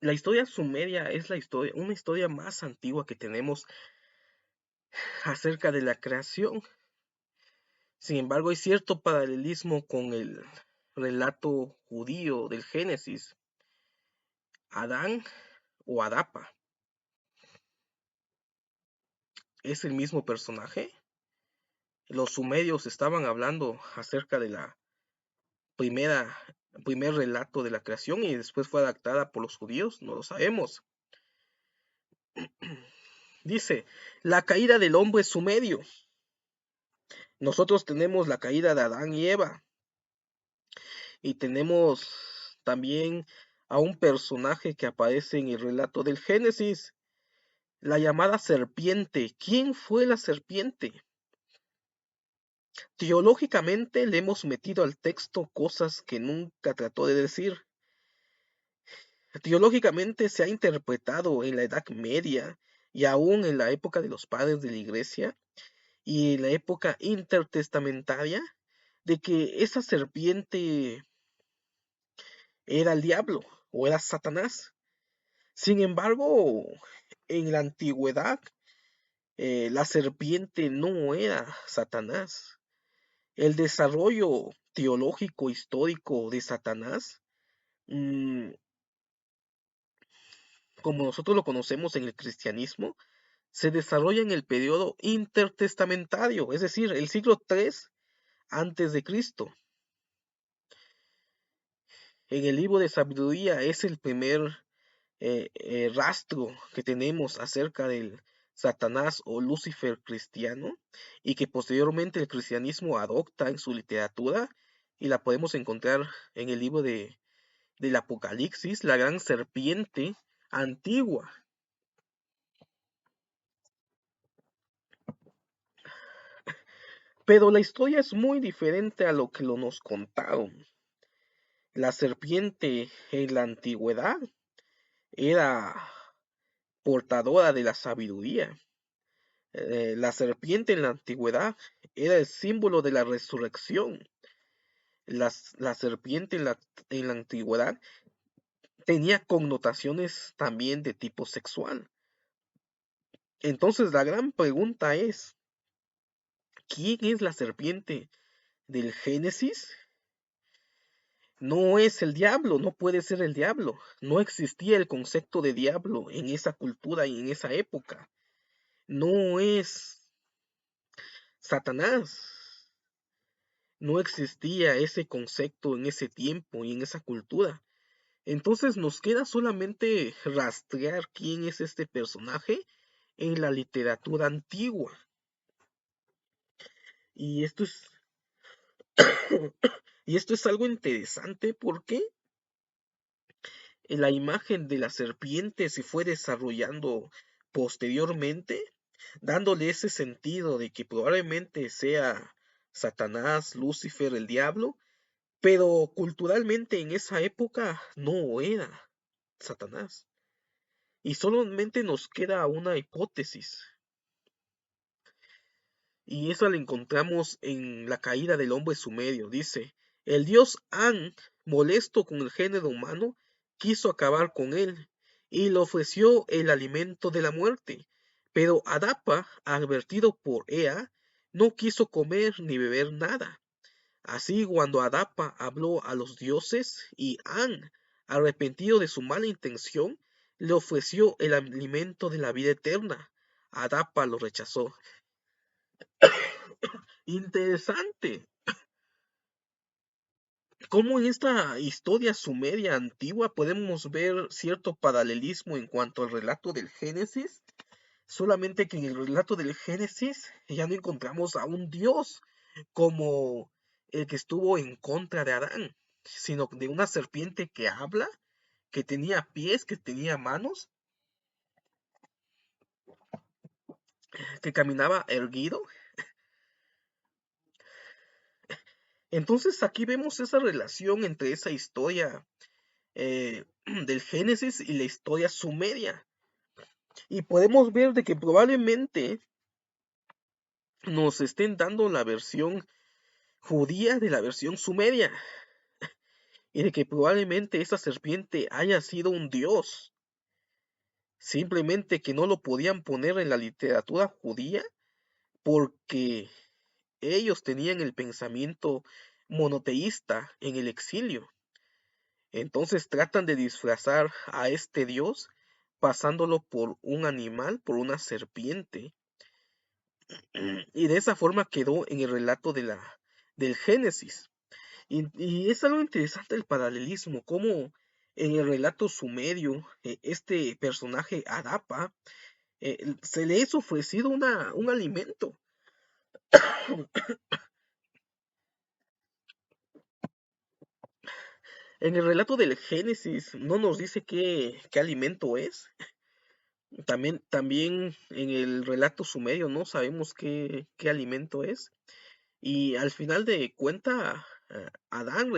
La historia sumeria es una historia más antigua que tenemos acerca de la creación. Sin embargo, hay cierto paralelismo con el relato judío del Génesis. Adán o Adapa es el mismo personaje. Los sumerios estaban hablando acerca de la primera, primer relato de la creación y después fue adaptada por los judíos, no lo sabemos. Dice, la caída del hombre sumerio. Nosotros tenemos la caída de Adán y Eva y tenemos también a un personaje que aparece en el relato del Génesis, la llamada serpiente. ¿Quién fue la serpiente? Teológicamente le hemos metido al texto cosas que nunca trató de decir. Teológicamente se ha interpretado en la Edad Media y aún en la época de los padres de la Iglesia y en la época intertestamentaria de que esa serpiente era el diablo o era Satanás. Sin embargo, en la antigüedad, la serpiente no era Satanás. El desarrollo teológico histórico de Satanás, mm, como nosotros lo conocemos en el cristianismo, se desarrolla en el periodo intertestamentario, es decir, el siglo III antes de Cristo. En el libro de sabiduría es el primer rastro que tenemos acerca del Satanás o Lucifer cristiano y que posteriormente el cristianismo adopta en su literatura y la podemos encontrar en el libro del Apocalipsis, la gran serpiente antigua. Pero la historia es muy diferente a lo que nos contaron. La serpiente en la antigüedad era portadora de la sabiduría. La serpiente en la antigüedad era el símbolo de la resurrección. La serpiente en la antigüedad tenía connotaciones también de tipo sexual. Entonces la gran pregunta es, ¿quién es la serpiente del Génesis? No es el diablo, no puede ser el diablo. No existía el concepto de diablo en esa cultura y en esa época. No es Satanás. No existía ese concepto en ese tiempo y en esa cultura. Entonces nos queda solamente rastrear quién es este personaje en la literatura antigua. Y esto es, y esto es algo interesante porque la imagen de la serpiente se fue desarrollando posteriormente, dándole ese sentido de que probablemente sea Satanás, Lucifer, el diablo, pero culturalmente en esa época no era Satanás. Y solamente nos queda una hipótesis. Y eso la encontramos en la caída del hombre sumerio. Dice, el dios An, molesto con el género humano, quiso acabar con él y le ofreció el alimento de la muerte. Pero Adapa, advertido por Ea, no quiso comer ni beber nada. Así cuando Adapa habló a los dioses y An, arrepentido de su mala intención, le ofreció el alimento de la vida eterna. Adapa lo rechazó. Interesante. Cómo en esta historia sumeria antigua podemos ver cierto paralelismo en cuanto al relato del Génesis, solamente que en el relato del Génesis ya no encontramos a un Dios como el que estuvo en contra de Adán, sino de una serpiente que habla, que tenía pies, que tenía manos, que caminaba erguido. Entonces aquí vemos esa relación entre esa historia del Génesis y la historia sumeria. Y podemos ver de que probablemente nos estén dando la versión judía de la versión sumeria. y de que probablemente esa serpiente haya sido un dios, simplemente que no lo podían poner en la literatura judía porque ellos tenían el pensamiento monoteísta en el exilio. Entonces tratan de disfrazar a este dios pasándolo por un animal, por una serpiente, y de esa forma quedó en el relato del Génesis. Y es algo interesante el paralelismo, como en el relato sumerio, este personaje Adapa, se le es ofrecido un alimento. En el relato del Génesis no nos dice qué alimento es. También en el relato sumerio no sabemos qué alimento es. Y al final de cuenta, Adán